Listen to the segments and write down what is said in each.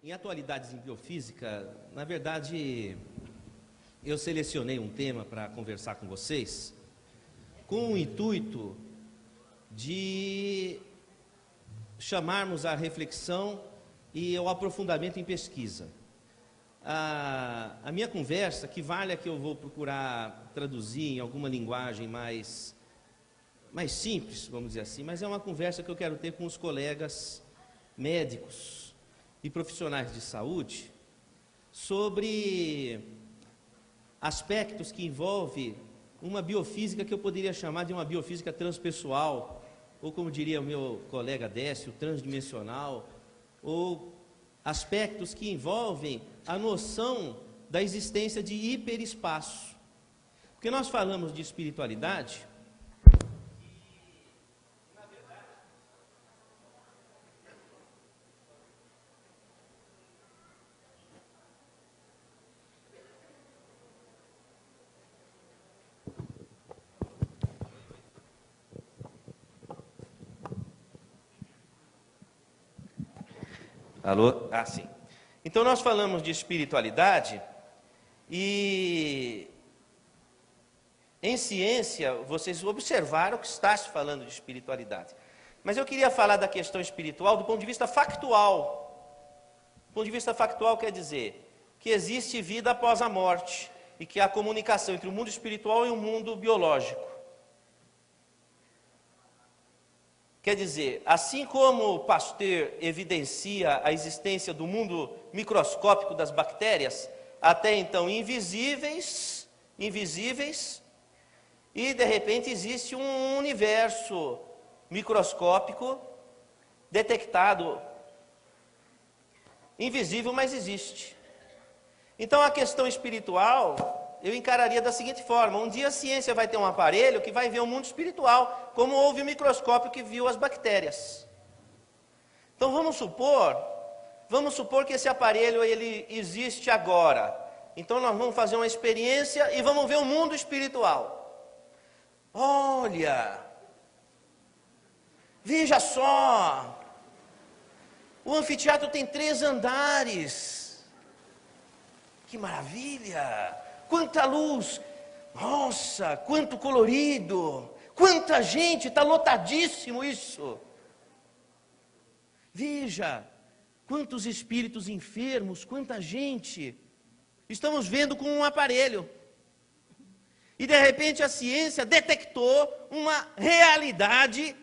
Em atualidades em biofísica, na verdade, eu selecionei um tema para conversar com vocês, com o intuito de chamarmos a reflexão e ao aprofundamento em pesquisa. A minha conversa, que vale a que eu vou procurar traduzir em alguma linguagem mais simples, vamos dizer assim, mas é uma conversa que eu quero ter com os colegas médicos e profissionais de saúde sobre aspectos que envolvem uma biofísica que eu poderia chamar de uma biofísica transpessoal, ou como diria o meu colega Décio, transdimensional, ou aspectos que envolvem a noção da existência de hiperespaço. Porque nós falamos de espiritualidade, alô? Ah, sim. Então, nós falamos de espiritualidade e, em ciência, vocês observaram que está se falando de espiritualidade. Mas eu queria falar da questão espiritual do ponto de vista factual. Do ponto de vista factual quer dizer que existe vida após a morte e que há comunicação entre o mundo espiritual e o mundo biológico. Quer dizer, assim como Pasteur evidencia a existência do mundo microscópico das bactérias, até então invisíveis, e de repente existe um universo microscópico detectado, invisível, mas existe. Então a questão espiritual eu encararia da seguinte forma: um dia a ciência vai ter um aparelho que vai ver o mundo espiritual, como houve o microscópio que viu as bactérias. Então vamos supor que esse aparelho ele existe agora. Então nós vamos fazer uma experiência e vamos ver o mundo espiritual. Olha, veja só, o anfiteatro tem 3 andares. Que maravilha! Quanta luz! Nossa, quanto colorido! Quanta gente! Está lotadíssimo isso! Veja, quantos espíritos enfermos, quanta gente! Estamos vendo com um aparelho. E de repente a ciência detectou uma realidade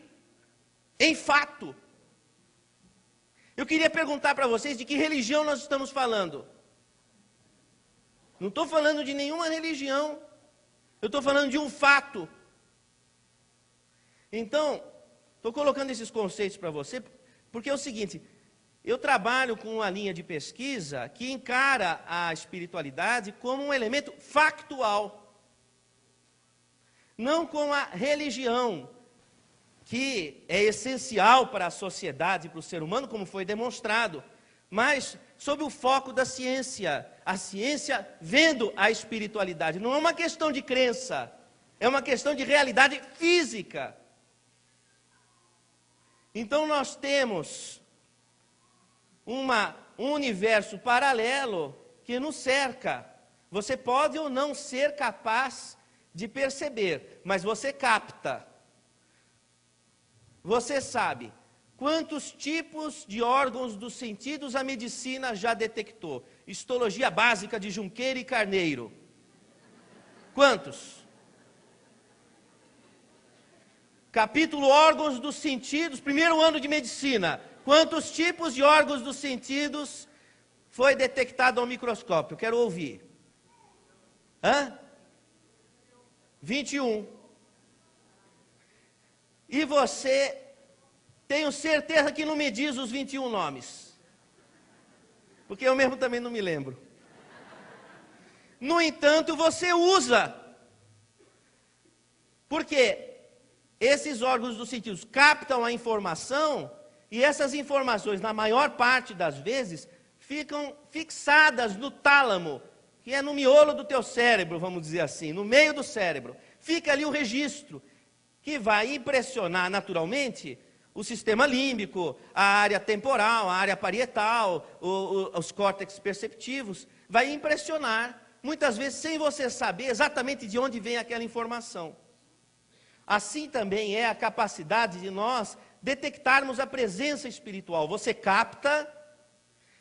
em fato. Eu queria perguntar para vocês de que religião nós estamos falando. Não estou falando de nenhuma religião, eu estou falando de um fato. Então, estou colocando esses conceitos para você, porque é o seguinte: eu trabalho com uma linha de pesquisa que encara a espiritualidade como um elemento factual, não como a religião, que é essencial para a sociedade, para o ser humano, como foi demonstrado, mas sob o foco da ciência, a ciência vendo a espiritualidade. Não é uma questão de crença, é uma questão de realidade física. Então nós temos um universo paralelo que nos cerca. Você pode ou não ser capaz de perceber, mas você capta. Você sabe quantos tipos de órgãos dos sentidos a medicina já detectou? Histologia básica de Junqueira e Carneiro. Quantos? Capítulo órgãos dos sentidos, primeiro ano de medicina. Quantos tipos de órgãos dos sentidos foi detectado ao microscópio? Quero ouvir. 21. E você... tenho certeza que não me diz os 21 nomes. Porque eu mesmo também não me lembro. No entanto, você usa. Porque esses órgãos dos sentidos captam a informação e essas informações, na maior parte das vezes, ficam fixadas no tálamo, que é no miolo do teu cérebro, vamos dizer assim, no meio do cérebro. Fica ali o registro, que vai impressionar naturalmente o sistema límbico, a área temporal, a área parietal, os córtex perceptivos, vai impressionar, muitas vezes sem você saber exatamente de onde vem aquela informação. Assim também é a capacidade de nós detectarmos a presença espiritual. Você capta,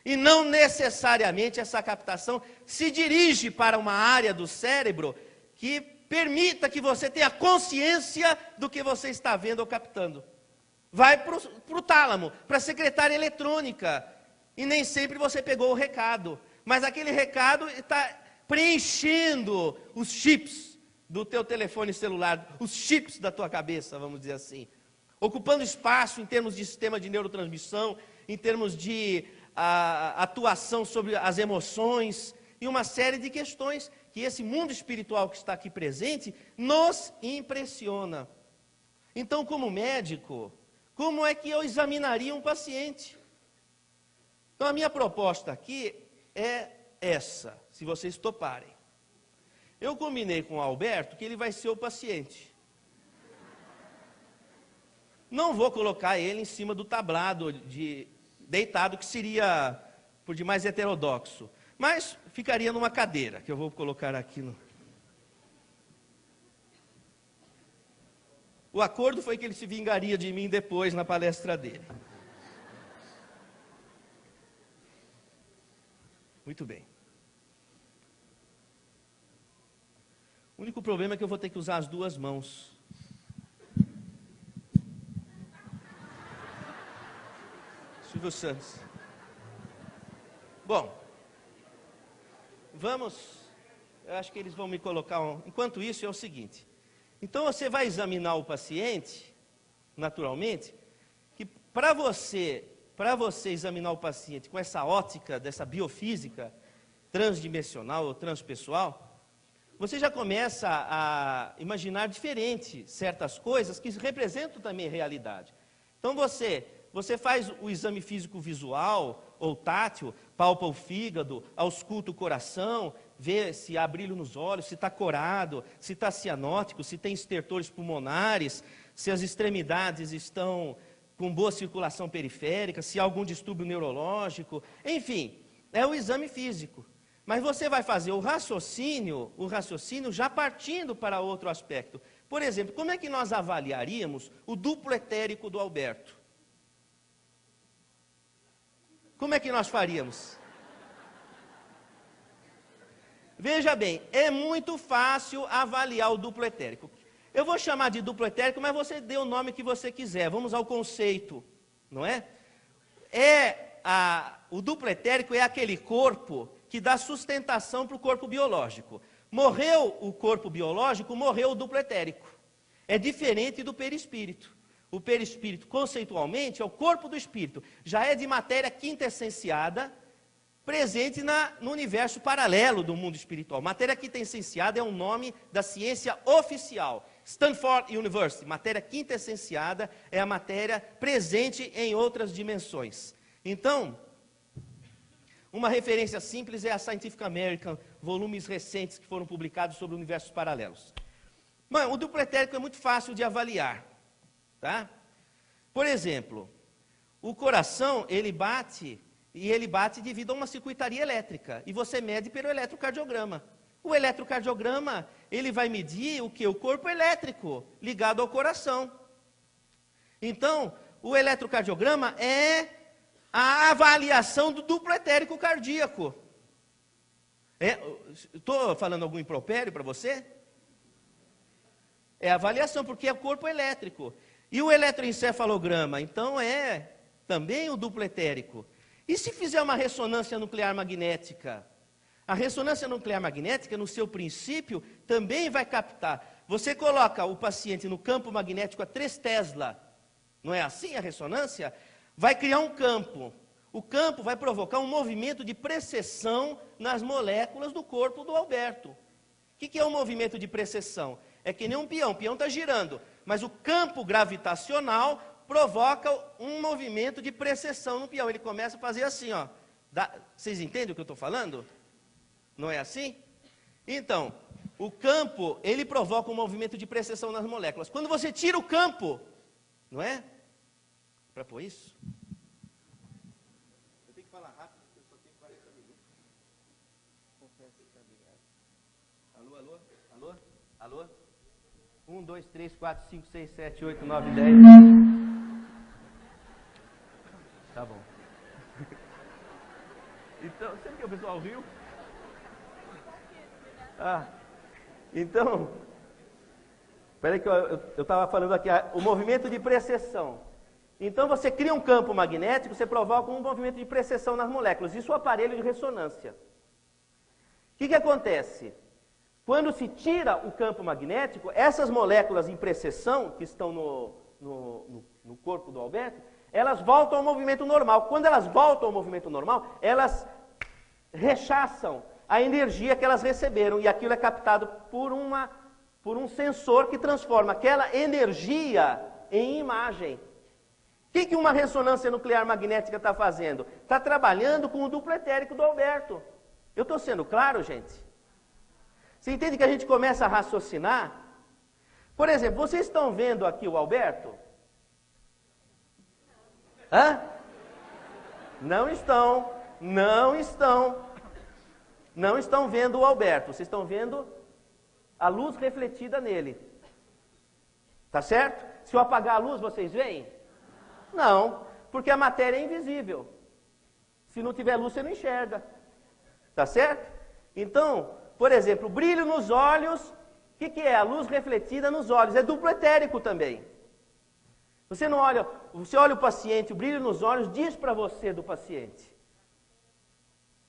e não necessariamente essa captação se dirige para uma área do cérebro que permita que você tenha consciência do que você está vendo ou captando. Vai para o tálamo, para a secretária eletrônica, e nem sempre você pegou o recado, mas aquele recado está preenchendo os chips do teu telefone celular, os chips da tua cabeça, vamos dizer assim, ocupando espaço em termos de sistema de neurotransmissão, em termos de atuação sobre as emoções, e uma série de questões que esse mundo espiritual que está aqui presente nos impressiona. Então, como médico, como é que eu examinaria um paciente? Então, a minha proposta aqui é essa, se vocês toparem. Eu combinei com o Alberto que ele vai ser o paciente. Não vou colocar ele em cima do tablado deitado, que seria por demais heterodoxo, mas ficaria numa cadeira, que eu vou colocar aqui no... O acordo foi que ele se vingaria de mim depois na palestra dele. Muito bem. O único problema é que eu vou ter que usar as duas mãos. Silvio Santos. Bom, eu acho que eles vão me colocar enquanto isso é o seguinte. Então você vai examinar o paciente, naturalmente, que para você examinar o paciente com essa ótica dessa biofísica transdimensional ou transpessoal, você já começa a imaginar diferente certas coisas que representam também realidade. Então você faz o exame físico visual ou tátil, palpa o fígado, ausculta o coração, vê se há brilho nos olhos, se está corado, se está cianótico, se tem estertores pulmonares, se as extremidades estão com boa circulação periférica, se há algum distúrbio neurológico, enfim, é o exame físico. Mas você vai fazer o raciocínio já partindo para outro aspecto. Por exemplo, como é que nós avaliaríamos o duplo etérico do Alberto? Como é que nós faríamos? Veja bem, é muito fácil avaliar o duplo etérico. Eu vou chamar de duplo etérico, mas você dê o nome que você quiser. Vamos ao conceito, não é? O duplo etérico é aquele corpo que dá sustentação para o corpo biológico. Morreu o corpo biológico, morreu o duplo etérico. É diferente do perispírito. O perispírito, conceitualmente, é o corpo do espírito. Já é de matéria quintessenciada, presente no universo paralelo do mundo espiritual. Matéria quintessenciada é um nome da ciência oficial. Stanford University, matéria quintessenciada é a matéria presente em outras dimensões. Então, uma referência simples é a Scientific American, volumes recentes que foram publicados sobre universos paralelos. Bom, o duplo etérico é muito fácil de avaliar. Tá? Por exemplo, o coração, ele bate devido a uma circuitaria elétrica, e você mede pelo eletrocardiograma. O eletrocardiograma, ele vai medir o que? O corpo elétrico ligado ao coração. Então, o eletrocardiograma é a avaliação do duplo etérico cardíaco. Estou falando algum impropério para você? É a avaliação, porque é o corpo elétrico. E o eletroencefalograma, então, é também o duplo etérico. E se fizer uma ressonância nuclear magnética? A ressonância nuclear magnética, no seu princípio, também vai captar. Você coloca o paciente no campo magnético a 3 Tesla, não é assim a ressonância? Vai criar um campo. O campo vai provocar um movimento de precessão nas moléculas do corpo do Alberto. O que é um movimento de precessão? É que nem um peão, o peão está girando, mas o campo gravitacional provoca um movimento de precessão no peão. Ele começa a fazer assim, ó. Vocês entendem o que eu estou falando? Não é assim? Então, o campo, ele provoca um movimento de precessão nas moléculas. Quando você tira o campo, não é? para pôr isso? Eu tenho que falar rápido, porque eu só tenho 40 minutos. Confesso que está ligado. Alô, alô? Alô? Alô? 1, 2, 3, 4, 5, 6, 7, 8, 9, 10. Tá bom. Então, sempre que o pessoal riu. Então, espera aí que eu estava falando aqui, o movimento de precessão. Então, você cria um campo magnético, você provoca um movimento de precessão nas moléculas. Isso é o aparelho de ressonância. O que acontece? Quando se tira o campo magnético, essas moléculas em precessão, que estão no corpo do Alberto, elas voltam ao movimento normal. Quando elas voltam ao movimento normal, elas rechaçam a energia que elas receberam, e aquilo é captado por um sensor que transforma aquela energia em imagem. O que uma ressonância nuclear magnética está fazendo? Está trabalhando com o duplo etérico do Alberto. Eu estou sendo claro, gente? Você entende que a gente começa a raciocinar? Por exemplo, vocês estão vendo aqui o Alberto? Hã? Não estão. Não estão. Não estão vendo o Alberto. Vocês estão vendo a luz refletida nele. Tá certo? Se eu apagar a luz, vocês veem? Não, porque a matéria é invisível. Se não tiver luz, você não enxerga. Tá certo? Então, por exemplo, o brilho nos olhos, o que é? A luz refletida nos olhos. É duplo etérico também. Você não olha, você olha o paciente, o brilho nos olhos diz para você do paciente.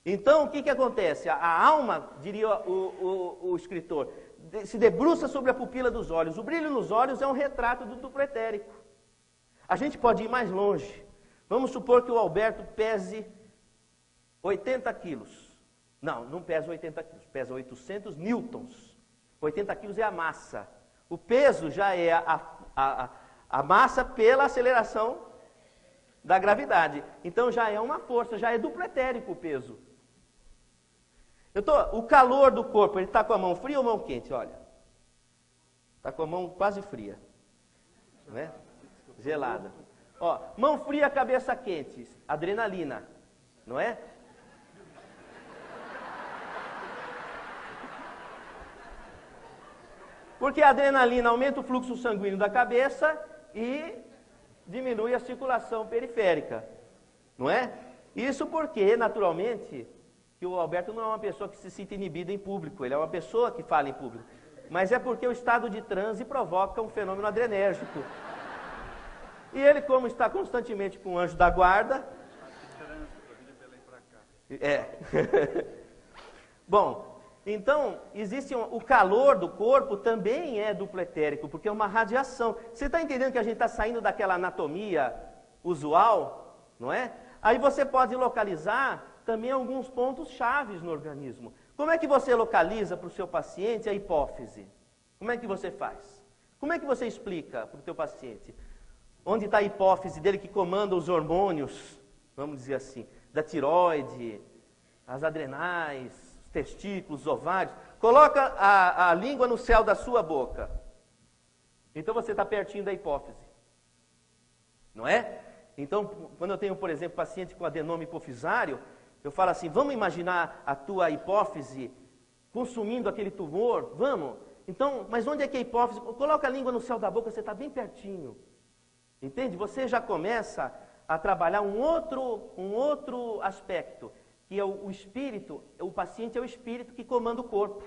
Então, o que acontece? A alma, diria o escritor, se debruça sobre a pupila dos olhos. O brilho nos olhos é um retrato do duplo etérico. A gente pode ir mais longe. Vamos supor que o Alberto pese 80 quilos. Não pesa 80 quilos, pesa 800 newtons. 80 quilos é a massa. O peso já é a massa pela aceleração da gravidade. Então já é uma força, já é duplo etérico o peso. O calor do corpo, ele está com a mão fria ou mão quente? Olha, está com a mão quase fria, né? Gelada. Ó, mão fria, cabeça quente, adrenalina, não é? Porque a adrenalina aumenta o fluxo sanguíneo da cabeça e diminui a circulação periférica, não é? Isso porque, naturalmente, que o Alberto não é uma pessoa que se sinta inibida em público, ele é uma pessoa que fala em público. Mas é porque o estado de transe provoca um fenômeno adrenérgico. E ele, como está constantemente com o anjo da guarda... Bom, então, o calor do corpo também é duplo etérico, porque é uma radiação. Você está entendendo que a gente está saindo daquela anatomia usual, não é? Aí você pode localizar também alguns pontos chaves no organismo. Como é que você localiza para o seu paciente a hipófise? Como é que você faz? Como é que você explica para o teu paciente? Onde está a hipófise dele que comanda os hormônios, vamos dizer assim, da tireoide, as adrenais, os testículos, os ovários. Coloca a língua no céu da sua boca. Então você está pertinho da hipófise. Não é? Então, quando eu tenho, por exemplo, paciente com adenoma hipofisário, eu falo assim, vamos imaginar a tua hipófise consumindo aquele tumor? Vamos? Então, mas onde é que é a hipófise? Coloca a língua no céu da boca, você está bem pertinho. Entende? Você já começa a trabalhar um outro aspecto, que é o espírito. O paciente é o espírito que comanda o corpo.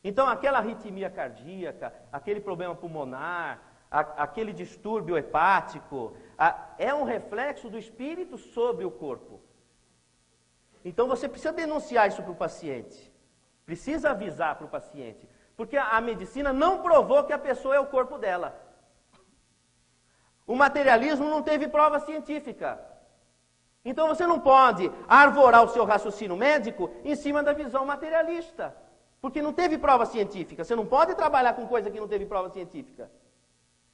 Então, aquela arritmia cardíaca, aquele problema pulmonar, aquele distúrbio hepático, é um reflexo do espírito sobre o corpo. Então você precisa denunciar isso para o paciente. Precisa avisar para o paciente. Porque a medicina não provou que a pessoa é o corpo dela. O materialismo não teve prova científica. Então você não pode arvorar o seu raciocínio médico em cima da visão materialista. Porque não teve prova científica. Você não pode trabalhar com coisa que não teve prova científica.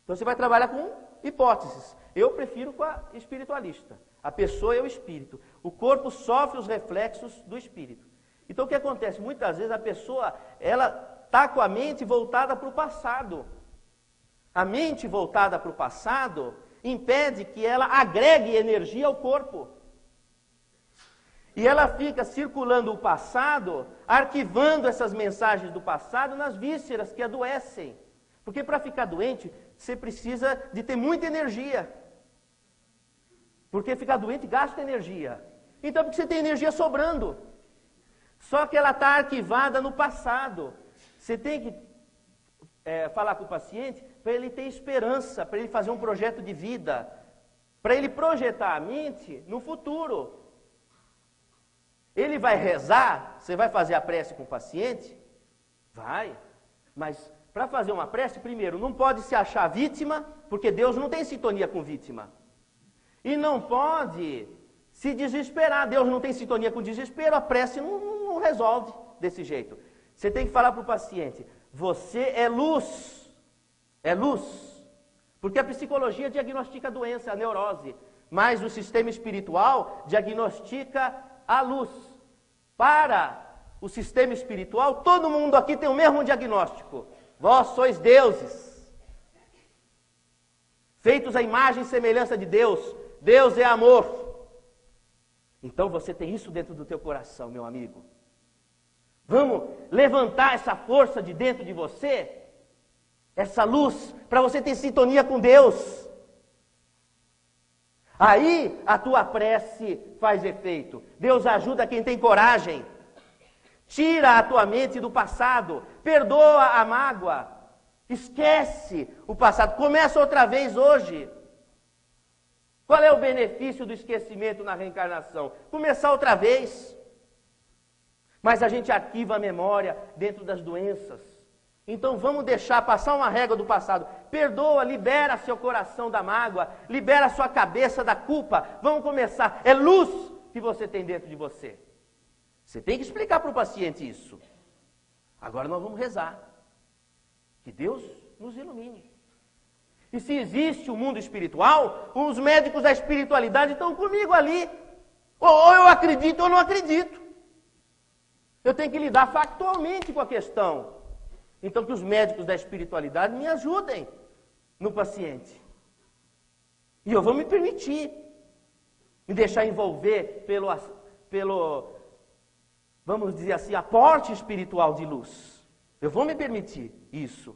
Então você vai trabalhar com hipóteses. Eu prefiro com a espiritualista. A pessoa é o espírito. O corpo sofre os reflexos do espírito. Então o que acontece? Muitas vezes a pessoa, ela está com a mente voltada para o passado. A mente voltada para o passado, impede que ela agregue energia ao corpo. E ela fica circulando o passado, arquivando essas mensagens do passado nas vísceras que adoecem. Porque para ficar doente, você precisa de ter muita energia. Porque ficar doente gasta energia. Então, porque você tem energia sobrando. Só que ela está arquivada no passado. Você tem que falar com o paciente para ele ter esperança, para ele fazer um projeto de vida, para ele projetar a mente no futuro. Ele vai rezar, você vai fazer a prece com o paciente? Vai, mas para fazer uma prece, primeiro, não pode se achar vítima, porque Deus não tem sintonia com vítima. E não pode se desesperar, Deus não tem sintonia com desespero, a prece não resolve desse jeito. Você tem que falar para o paciente, você é luz, porque a psicologia diagnostica a doença, a neurose, mas o sistema espiritual diagnostica a luz. Para o sistema espiritual, todo mundo aqui tem o mesmo diagnóstico. Vós sois deuses, feitos à imagem e semelhança de Deus. Deus é amor. Então você tem isso dentro do teu coração, meu amigo. Vamos levantar essa força de dentro de você, essa luz, para você ter sintonia com Deus. Aí a tua prece faz efeito. Deus ajuda quem tem coragem. Tira a tua mente do passado. Perdoa a mágoa. Esquece o passado. Começa outra vez hoje. Qual é o benefício do esquecimento na reencarnação? Começar outra vez. Mas a gente arquiva a memória dentro das doenças. Então vamos deixar passar uma régua do passado. Perdoa, libera seu coração da mágoa, libera sua cabeça da culpa. Vamos começar. É luz que você tem dentro de você. Você tem que explicar para o paciente isso. Agora nós vamos rezar. Que Deus nos ilumine. E se existe o mundo espiritual, os médicos da espiritualidade estão comigo ali. Ou eu acredito ou não acredito. Eu tenho que lidar factualmente com a questão. Então que os médicos da espiritualidade me ajudem no paciente. E eu vou me permitir me deixar envolver pelo, vamos dizer assim, aporte espiritual de luz. Eu vou me permitir isso.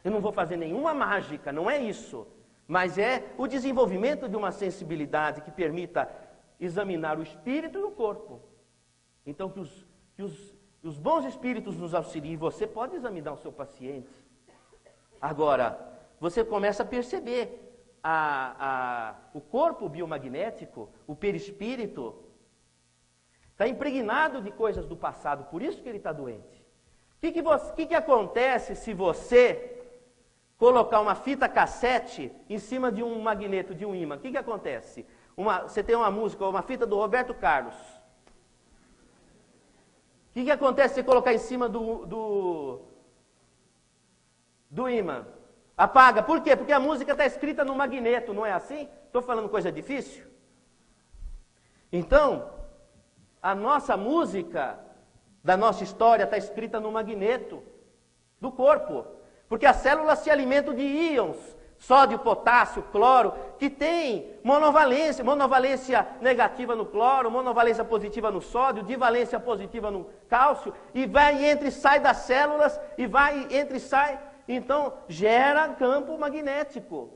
Eu não vou fazer nenhuma mágica, não é isso. Mas é o desenvolvimento de uma sensibilidade que permita examinar o espírito e o corpo. Então que os bons espíritos nos auxiliem. Você pode examinar o seu paciente. Agora, você começa a perceber o corpo biomagnético, o perispírito, está impregnado de coisas do passado, por isso que ele está doente. O que acontece se você colocar uma fita cassete em cima de um magneto, de um ímã? O que acontece? Você tem uma música, uma fita do Roberto Carlos. O que acontece se você colocar em cima do ímã? Apaga. Por quê? Porque a música está escrita no magneto, não é assim? Estou falando coisa difícil? Então, a nossa música da nossa história está escrita no magneto do corpo. Porque as células se alimentam de íons, sódio, potássio, cloro, que tem monovalência negativa no cloro, monovalência positiva no sódio, divalência positiva no cálcio, e vai entra e sai das células, e vai entra e sai, então gera campo magnético.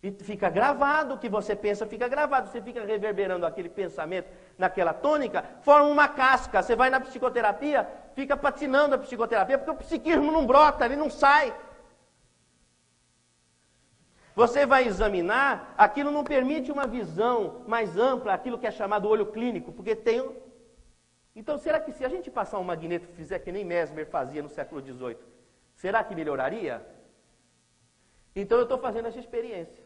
E fica gravado, o que você pensa fica gravado, você fica reverberando aquele pensamento naquela tônica, forma uma casca. Você vai na psicoterapia, fica patinando a psicoterapia, porque o psiquismo não brota, ele não sai. Você vai examinar, aquilo não permite uma visão mais ampla, aquilo que é chamado olho clínico, porque tem... Então, será que se a gente passar um magneto e fizer que nem Mesmer fazia no século XVIII, será que melhoraria? Então, eu estou fazendo essa experiência.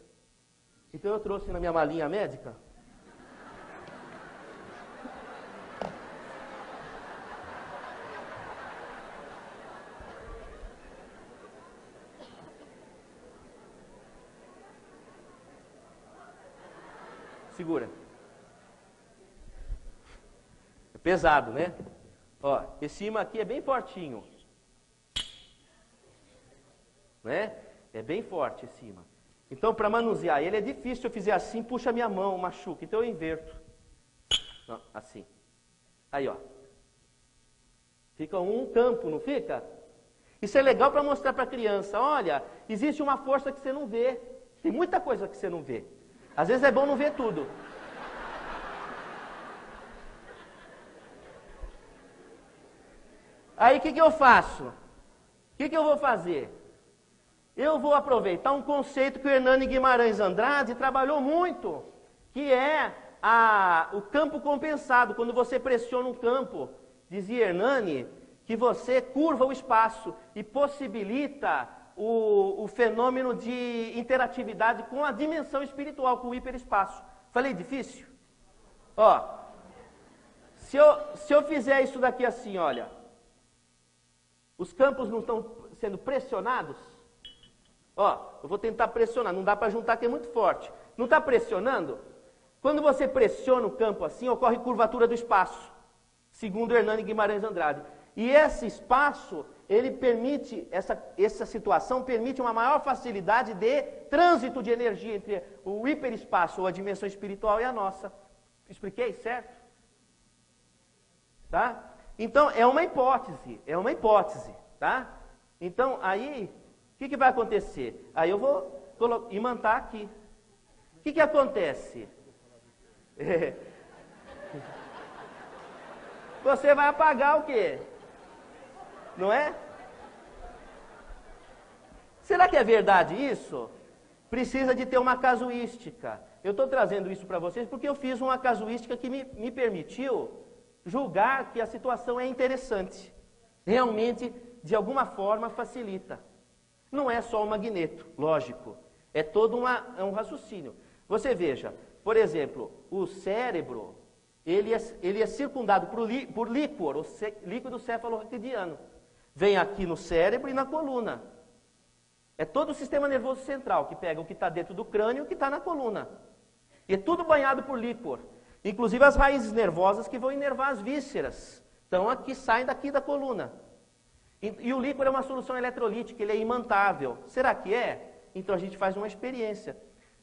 Então, eu trouxe na minha malinha médica... Segura. É pesado, né? Ó, esse imã aqui é bem fortinho. Né? É bem forte esse imã. Então, para manusear ele é difícil. Se eu fizer assim, puxa a minha mão, machuca. Então eu inverto. Não, assim. Aí, ó. Fica um campo, não fica? Isso é legal para mostrar para a criança. Olha, existe uma força que você não vê. Tem muita coisa que você não vê. Às vezes é bom não ver tudo. Aí o que eu faço? O que eu vou fazer? Eu vou aproveitar um conceito que o Hernani Guimarães Andrade trabalhou muito, que é o campo compensado. Quando você pressiona um campo, dizia Hernani, que você curva o espaço e possibilita o fenômeno de interatividade com a dimensão espiritual, com o hiperespaço. Falei difícil? Ó, se eu fizer isso daqui assim, olha, os campos não estão sendo pressionados? Ó, eu vou tentar pressionar, não dá para juntar que é muito forte. Não está pressionando? Quando você pressiona o campo assim, ocorre curvatura do espaço, segundo Hernani Guimarães Andrade. E esse espaço, ele permite, essa situação permite uma maior facilidade de trânsito de energia entre o hiperespaço, ou a dimensão espiritual, e a nossa. Expliquei, certo? Tá? Então, é uma hipótese, tá? Então, aí, o que vai acontecer? Aí eu vou imantar aqui. O que acontece? Você vai apagar o quê? Não é? Será que é verdade isso? Precisa de ter uma casuística. Eu estou trazendo isso para vocês porque eu fiz uma casuística que me permitiu julgar que a situação é interessante. Realmente, de alguma forma, facilita. Não é só um magneto, lógico. É todo um raciocínio. Você veja, por exemplo, o cérebro, ele é circundado por líquor, o líquido cefalorraquidiano. Vem aqui no cérebro e na coluna. É todo o sistema nervoso central que pega o que está dentro do crânio e o que está na coluna. E é tudo banhado por líquor. Inclusive as raízes nervosas que vão inervar as vísceras. Então aqui saem daqui da coluna. E o líquor é uma solução eletrolítica, ele é imantável. Será que é? Então a gente faz uma experiência.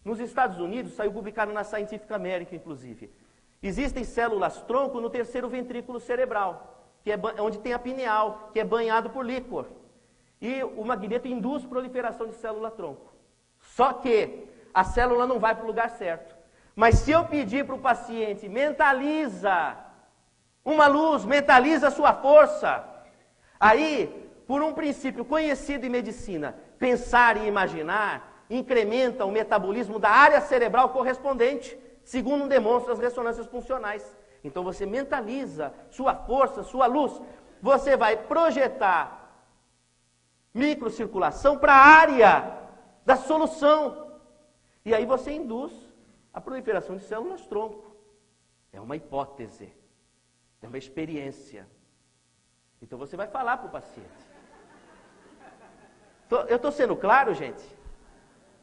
Nos Estados Unidos, saiu publicado na Scientific American, inclusive. Existem células-tronco no terceiro ventrículo cerebral, que é onde tem a pineal, que é banhado por líquor. E o magneto induz proliferação de célula-tronco. Só que a célula não vai para o lugar certo. Mas se eu pedir para o paciente, mentaliza uma luz, mentaliza a sua força. Aí, por um princípio conhecido em medicina, pensar e imaginar incrementa o metabolismo da área cerebral correspondente, segundo demonstram as ressonâncias funcionais. Então você mentaliza sua força, sua luz. Você vai projetar microcirculação para a área da solução. E aí você induz a proliferação de células-tronco. É uma hipótese, é uma experiência. Então você vai falar para o paciente. Eu estou sendo claro, gente?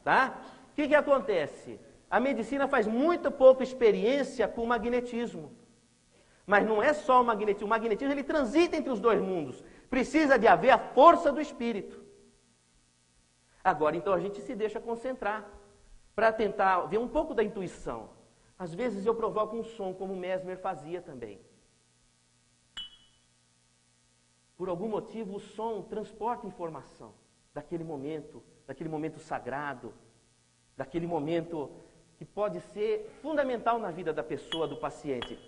Tá? O que acontece? A medicina faz muito pouca experiência com o magnetismo. Mas não é só o magnetismo ele transita entre os dois mundos. Precisa de haver a força do espírito. Agora, então, a gente se deixa concentrar para tentar ver um pouco da intuição. Às vezes eu provoco um som, como o Mesmer fazia também. Por algum motivo, o som transporta informação daquele momento sagrado, daquele momento que pode ser fundamental na vida da pessoa, do paciente.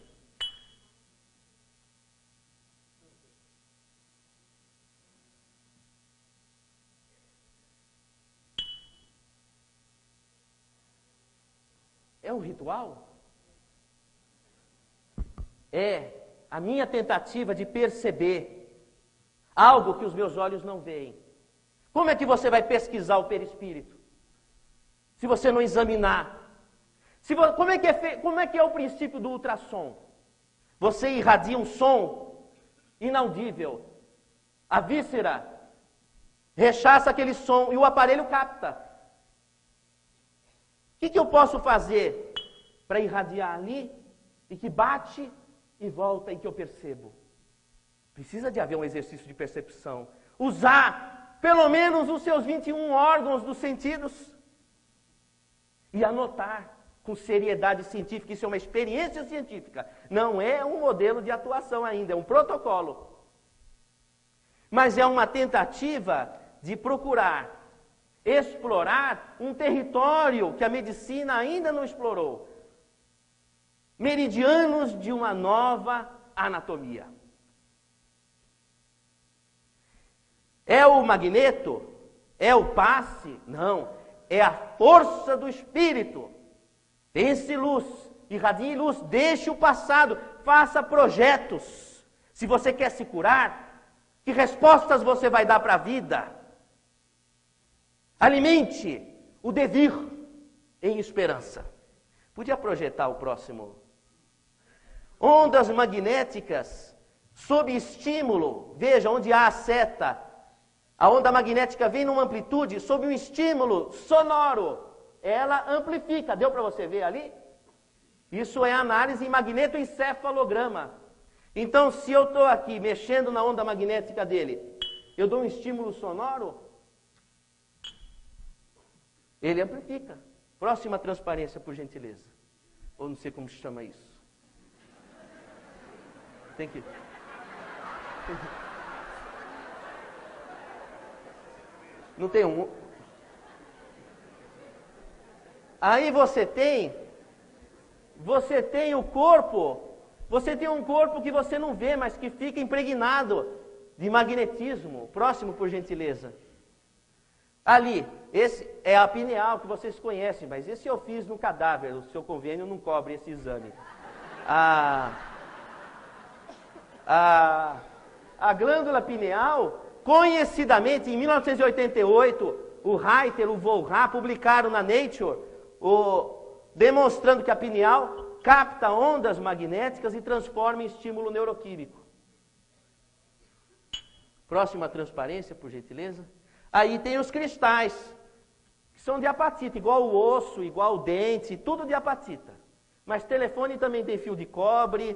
É um ritual? É a minha tentativa de perceber algo que os meus olhos não veem. Como é que você vai pesquisar o perispírito? Se você não examinar. Como é que é o princípio do ultrassom? Você irradia um som inaudível. A víscera rechaça aquele som e o aparelho capta. O que eu posso fazer para irradiar ali e que bate e volta e que eu percebo? Precisa de haver um exercício de percepção. Usar pelo menos os seus 21 órgãos dos sentidos. e anotar com seriedade científica. Isso é uma experiência científica, não é um modelo de atuação ainda, é um protocolo. Mas é uma tentativa de procurar explorar um território que a medicina ainda não explorou. Meridianos de uma nova anatomia. É o magneto? É o passe? Não. É a força do espírito. Pense luz, irradie luz, deixe o passado, faça projetos. Se você quer se curar, que respostas você vai dar para a vida? Alimente o devir em esperança. Podia projetar o próximo? Ondas magnéticas sob estímulo. Veja, onde há a seta, a onda magnética vem numa amplitude sob um estímulo sonoro. Ela amplifica. Deu para você ver ali? Isso é análise em magnetoencefalograma. Então, se eu estou aqui mexendo na onda magnética dele, eu dou um estímulo sonoro, ele amplifica. Próxima transparência, por gentileza. Ou não sei como se chama isso. Tem que... Não tem um... Aí você tem o corpo, você tem um corpo que você não vê, mas que fica impregnado de magnetismo. Próximo, por gentileza. Ali, esse é a pineal que vocês conhecem, mas esse eu fiz no cadáver, o seu convênio não cobre esse exame. A glândula pineal, conhecidamente, em 1988, o Reiter, o Volra publicaram na Nature, demonstrando que a pineal capta ondas magnéticas e transforma em estímulo neuroquímico. Próxima transparência, por gentileza. Aí tem os cristais, que são de apatita, igual o osso, igual o dente, tudo de apatita. Mas telefone também tem fio de cobre,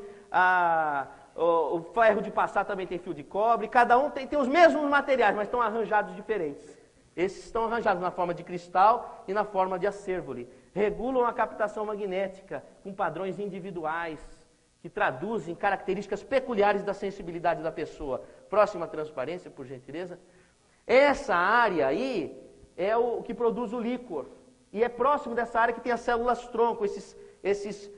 o ferro de passar também tem fio de cobre, cada um tem os mesmos materiais, mas estão arranjados diferentes. Esses estão arranjados na forma de cristal e na forma de acérvole. Regulam a captação magnética com padrões individuais, que traduzem características peculiares da sensibilidade da pessoa. Próxima transparência, por gentileza. Essa área aí é o que produz o líquor. E é próximo dessa área que tem as células-tronco, esses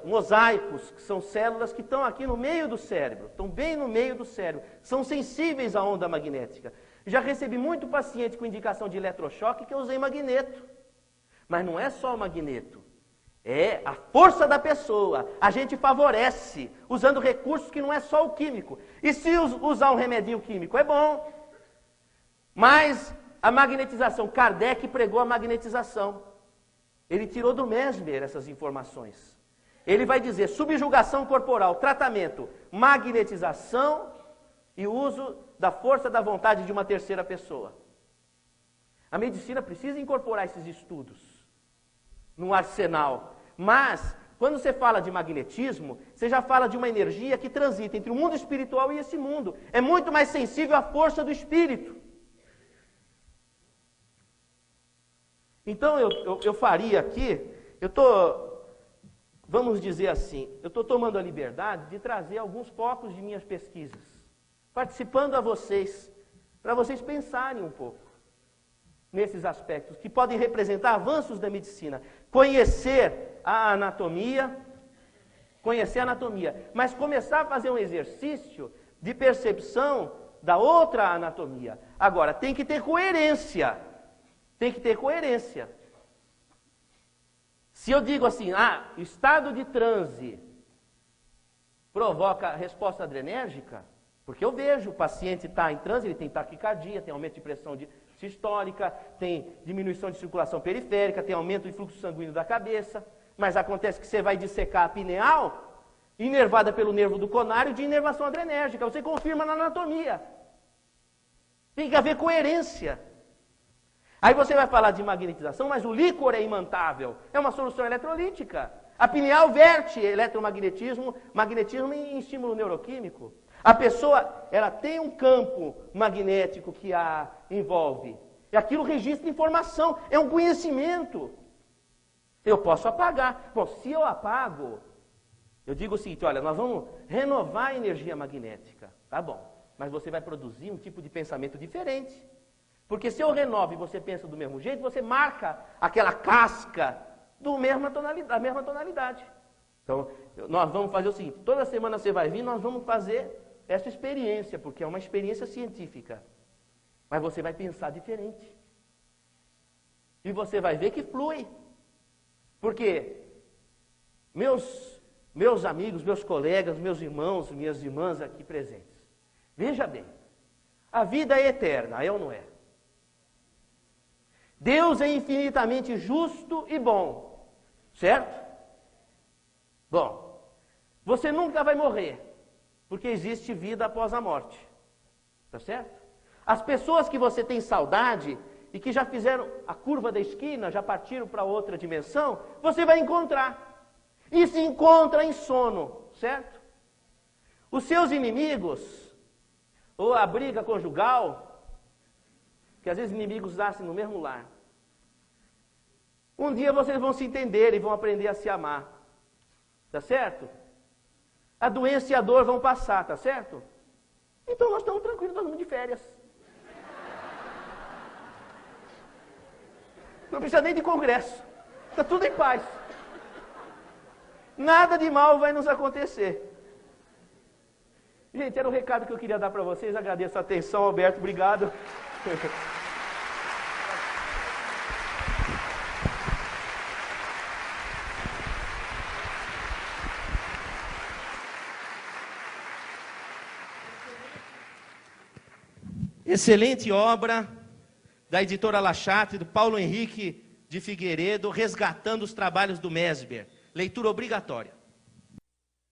mosaicos, que são células que estão aqui no meio do cérebro, estão bem no meio do cérebro, são sensíveis à onda magnética. Já recebi muito paciente com indicação de eletrochoque que eu usei magneto. Mas não é só o magneto, é a força da pessoa. A gente favorece, usando recursos que não é só o químico. E se usar um remedinho químico, é bom. Mas a magnetização, Kardec pregou a magnetização. Ele tirou do Mesmer essas informações. Ele vai dizer subjugação corporal, tratamento, magnetização e uso da força da vontade de uma terceira pessoa. A medicina precisa incorporar esses estudos no arsenal. Mas, quando você fala de magnetismo, você já fala de uma energia que transita entre o mundo espiritual e esse mundo. É muito mais sensível à força do espírito. Então, eu faria aqui, vamos dizer assim, eu estou tomando a liberdade de trazer alguns focos de minhas pesquisas, participando a vocês, para vocês pensarem um pouco nesses aspectos, que podem representar avanços da medicina. Conhecer a anatomia, mas começar a fazer um exercício de percepção da outra anatomia. Agora, tem que ter coerência. Tem que ter coerência. Se eu digo assim, estado de transe provoca resposta adrenérgica, porque eu vejo o paciente está em transe, ele tem taquicardia, tem aumento de pressão sistólica, tem diminuição de circulação periférica, tem aumento de fluxo sanguíneo da cabeça, mas acontece que você vai dissecar a pineal, inervada pelo nervo do conário, de inervação adrenérgica. Você confirma na anatomia. Tem que haver coerência. Aí você vai falar de magnetização, mas o líquor é imantável. É uma solução eletrolítica. A pineal verte eletromagnetismo, magnetismo em estímulo neuroquímico. A pessoa, ela tem um campo magnético que a envolve. E aquilo registra informação, é um conhecimento. Eu posso apagar. Bom, se eu apago, eu digo o seguinte, olha, nós vamos renovar a energia magnética. Tá bom, mas você vai produzir um tipo de pensamento diferente. Porque se eu renovo e você pensa do mesmo jeito, você marca aquela casca da mesma tonalidade. Então, nós vamos fazer o seguinte, toda semana você vai vir, nós vamos fazer essa experiência, porque é uma experiência científica. Mas você vai pensar diferente. E você vai ver que flui. Porque meus amigos, meus colegas, meus irmãos, minhas irmãs aqui presentes, veja bem, a vida é eterna, é ou não é? Deus é infinitamente justo e bom, certo? Bom, você nunca vai morrer, porque existe vida após a morte, tá certo? As pessoas que você tem saudade e que já fizeram a curva da esquina, já partiram para outra dimensão, você vai encontrar. E se encontra em sono, certo? Os seus inimigos, ou a briga conjugal, que às vezes inimigos nascem no mesmo lar. Um dia vocês vão se entender e vão aprender a se amar. Tá certo? A doença e a dor vão passar, tá certo? Então nós estamos tranquilos, nós vamos de férias. Não precisa nem de congresso. Está tudo em paz. Nada de mal vai nos acontecer. Gente, era o recado que eu queria dar para vocês. Agradeço a atenção, Alberto. Obrigado. Excelente obra da editora La Chatre, do Paulo Henrique de Figueiredo, resgatando os trabalhos do Mesmer. Leitura obrigatória.